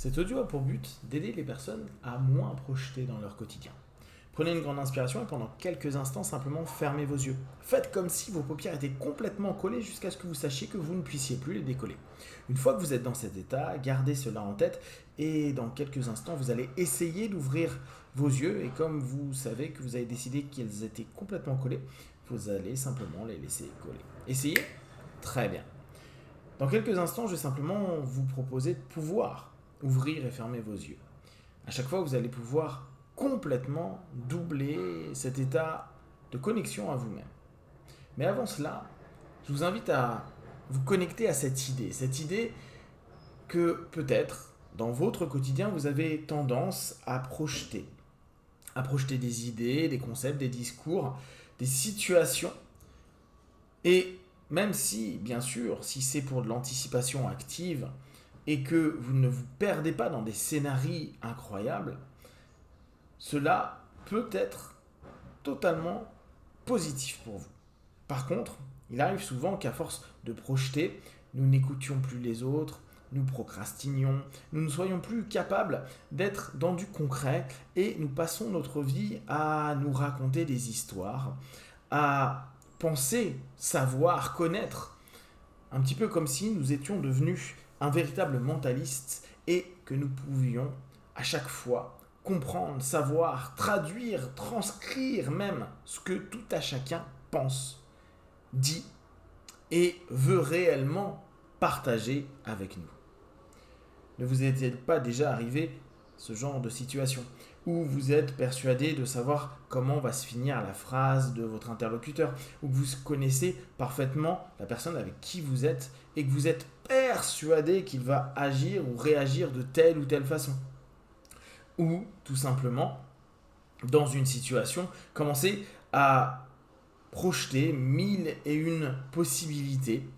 Cet audio a pour but d'aider les personnes à moins projeter dans leur quotidien. Prenez une grande inspiration et pendant quelques instants, simplement fermez vos yeux. Faites comme si vos paupières étaient complètement collées jusqu'à ce que vous sachiez que vous ne puissiez plus les décoller. Une fois que vous êtes dans cet état, gardez cela en tête et dans quelques instants, vous allez essayer d'ouvrir vos yeux et comme vous savez que vous avez décidé qu'ils étaient complètement collés, vous allez simplement les laisser coller. Essayez. Très bien. Dans quelques instants, je vais simplement vous proposer de pouvoir ouvrir et fermer vos yeux. À chaque fois, vous allez pouvoir complètement doubler cet état de connexion à vous-même. Mais avant cela, je vous invite à vous connecter à cette idée que peut-être dans votre quotidien, vous avez tendance à projeter des idées, des concepts, des discours, des situations. Et même si, bien sûr, si c'est pour de l'anticipation active et que vous ne vous perdez pas dans des scénarios incroyables, cela peut être totalement positif pour vous. Par contre, il arrive souvent qu'à force de projeter, nous n'écoutions plus les autres, nous procrastinions, nous ne soyons plus capables d'être dans du concret et nous passons notre vie à nous raconter des histoires, à penser, savoir, connaître, un petit peu comme si nous étions devenus un véritable mentaliste et que nous pouvions à chaque fois comprendre, savoir, traduire, transcrire même ce que tout à chacun pense, dit et veut réellement partager avec nous. Ne vous est-il pas déjà arrivé ce genre de situation où vous êtes persuadé de savoir comment va se finir la phrase de votre interlocuteur, où vous connaissez parfaitement la personne avec qui vous êtes et que vous êtes persuadé qu'il va agir ou réagir de telle ou telle façon. Ou tout simplement, dans une situation, commencer à projeter mille et une possibilités.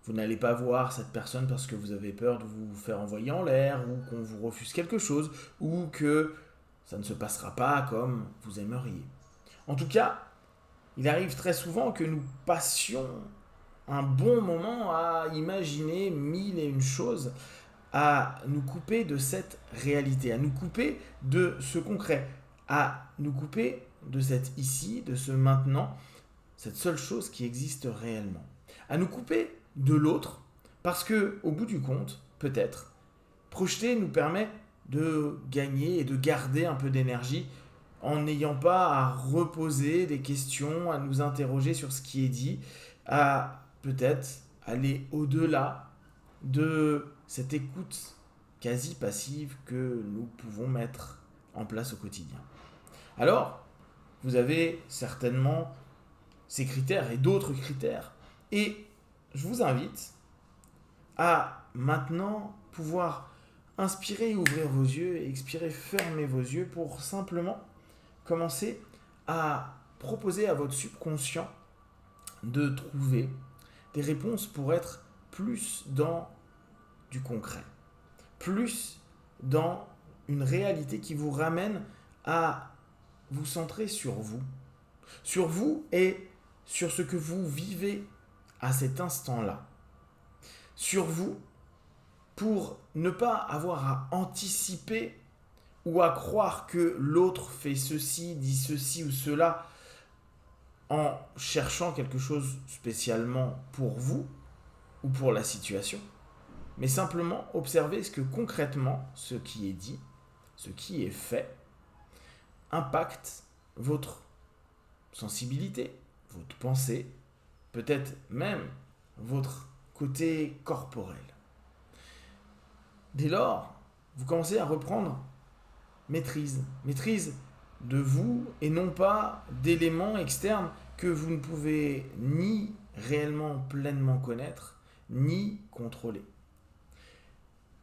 Vous n'allez pas voir cette personne parce que vous avez peur de vous faire envoyer en l'air ou qu'on vous refuse quelque chose ou que ça ne se passera pas comme vous aimeriez. En tout cas, il arrive très souvent que nous passions un bon moment à imaginer mille et une choses, à nous couper de cette réalité, à nous couper de ce concret, à nous couper de cet ici, de ce maintenant, cette seule chose qui existe réellement. À nous couper de l'autre, parce que au bout du compte, peut-être, projeter nous permet de gagner et de garder un peu d'énergie en n'ayant pas à reposer des questions, à nous interroger sur ce qui est dit, à peut-être aller au-delà de cette écoute quasi passive que nous pouvons mettre en place au quotidien. Alors, vous avez certainement ces critères et d'autres critères. Et je vous invite à maintenant pouvoir inspirer, ouvrir vos yeux et expirer, fermer vos yeux pour simplement commencer à proposer à votre subconscient de trouver des réponses pour être plus dans du concret, plus dans une réalité qui vous ramène à vous centrer sur vous et sur ce que vous vivez à cet instant-là, sur vous pour ne pas avoir à anticiper ou à croire que l'autre fait ceci, dit ceci ou cela en cherchant quelque chose spécialement pour vous ou pour la situation, mais simplement observer ce que concrètement, ce qui est dit, ce qui est fait, impacte votre sensibilité, votre pensée, peut-être même votre côté corporel. Dès lors, vous commencez à reprendre maîtrise de vous et non pas d'éléments externes que vous ne pouvez ni réellement pleinement connaître, ni contrôler.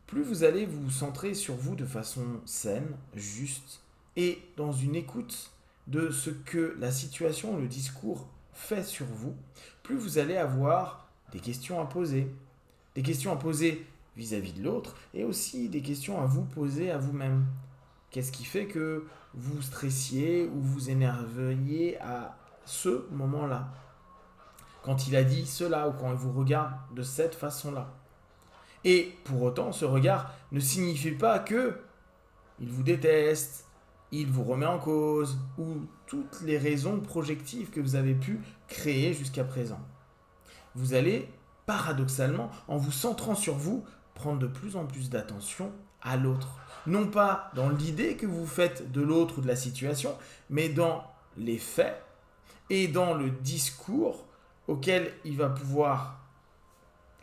Plus vous allez vous centrer sur vous de façon saine, juste et dans une écoute de ce que la situation, le discours fait sur vous, plus vous allez avoir des questions à poser. Des questions à poser vis-à-vis de l'autre et aussi des questions à vous poser à vous-même. Qu'est-ce qui fait que vous stressiez ou vous énerviez à ce moment-là? Quand il a dit cela ou quand il vous regarde de cette façon-là. Et pour autant, ce regard ne signifie pas que il vous déteste, il vous remet en cause, ou toutes les raisons projectives que vous avez pu créer jusqu'à présent. Vous allez, paradoxalement, en vous centrant sur vous, prendre de plus en plus d'attention à l'autre. Non pas dans l'idée que vous faites de l'autre ou de la situation, mais dans les faits et dans le discours auquel il va pouvoir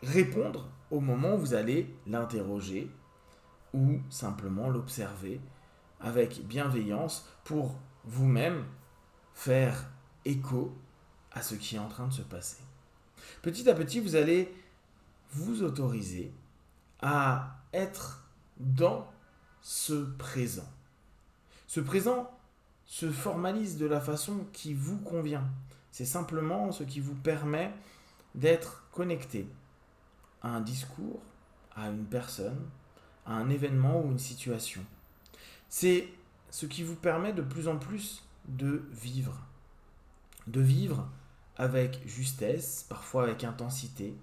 répondre au moment où vous allez l'interroger ou simplement l'observer avec bienveillance pour vous-même faire écho à ce qui est en train de se passer. Petit à petit, vous allez vous autoriser à être dans ce présent. Ce présent se formalise de la façon qui vous convient. C'est simplement ce qui vous permet d'être connecté à un discours, à une personne, à un événement ou une situation. C'est ce qui vous permet de plus en plus de vivre avec justesse, parfois avec intensité,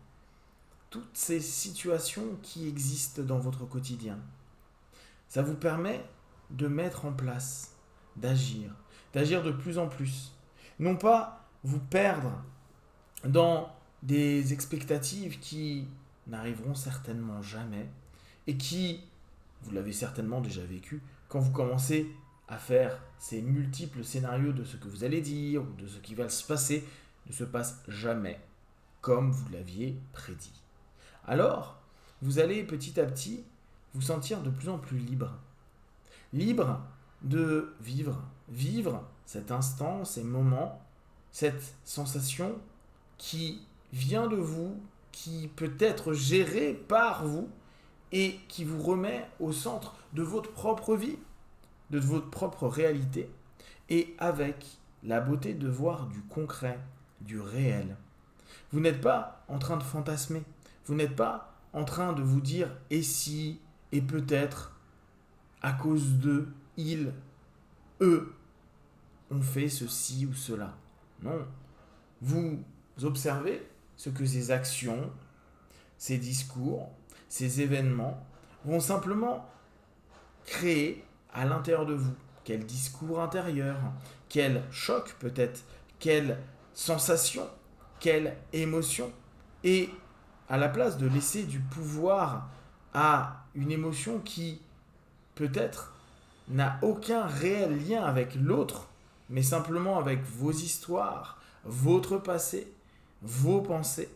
toutes ces situations qui existent dans votre quotidien. Ça vous permet de mettre en place, d'agir de plus en plus. Non pas vous perdre dans des expectatives qui n'arriveront certainement jamais et qui, vous l'avez certainement déjà vécu, quand vous commencez à faire ces multiples scénarios de ce que vous allez dire ou de ce qui va se passer, ne se passe jamais comme vous l'aviez prédit. Alors, vous allez petit à petit vous sentir de plus en plus libre. Libre de vivre cet instant, ces moments, cette sensation qui vient de vous, qui peut être gérée par vous et qui vous remet au centre de votre propre vie, de votre propre réalité et avec la beauté de voir du concret, du réel. Vous n'êtes pas en train de fantasmer, vous n'êtes pas en train de vous dire et si, et peut-être, à cause d'eux, ils, eux, ont fait ceci ou cela. Non. Vous observez ce que ces actions, ces discours, ces événements vont simplement créer à l'intérieur de vous. Quel discours intérieur, quel choc peut-être, quelle sensation, quelle émotion. Et à la place de laisser du pouvoir à une émotion qui peut-être n'a aucun réel lien avec l'autre, mais simplement avec vos histoires, votre passé, vos pensées,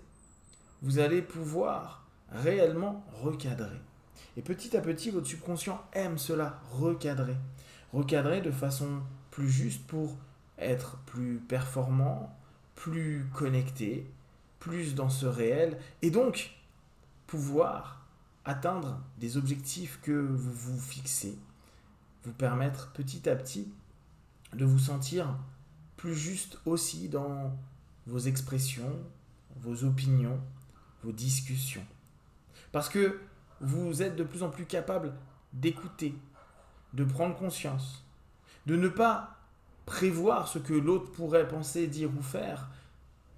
vous allez pouvoir réellement recadrer. Et petit à petit, votre subconscient aime cela, recadrer. Recadrer de façon plus juste pour être plus performant, plus connecté, plus dans ce réel, et donc pouvoir atteindre des objectifs que vous vous fixez, vous permettre petit à petit de vous sentir plus juste aussi dans vos expressions, vos opinions, vos discussions. Parce que vous êtes de plus en plus capable d'écouter, de prendre conscience, de ne pas prévoir ce que l'autre pourrait penser, dire ou faire,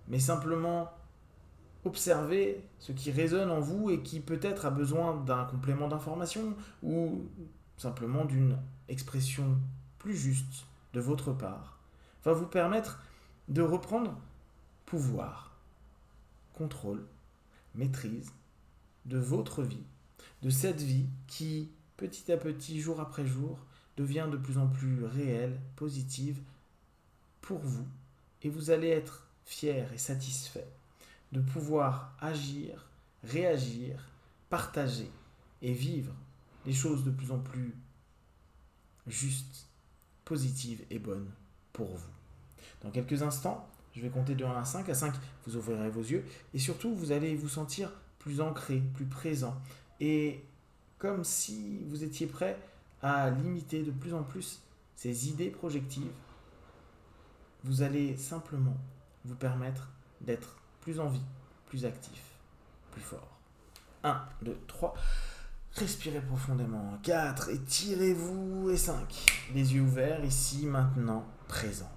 mais simplement observer ce qui résonne en vous et qui peut-être a besoin d'un complément d'information ou simplement d'une expression plus juste de votre part, va vous permettre de reprendre pouvoir, contrôle, maîtrise de votre vie, de cette vie qui, petit à petit, jour après jour, devient de plus en plus réelle, positive pour vous. Et vous allez être fier et satisfait de pouvoir agir, réagir, partager et vivre des choses de plus en plus justes, positives et bonnes pour vous. Dans quelques instants, je vais compter de 1 à 5. À 5, vous ouvrirez vos yeux et surtout, vous allez vous sentir plus ancré, plus présent et comme si vous étiez prêt à limiter de plus en plus ces idées projectives. Vous allez simplement vous permettre d'être plus en vie, plus actif, plus fort. 1, 2, 3. Respirez profondément. 4, étirez-vous. Et 5. Les yeux ouverts, ici, maintenant, présent.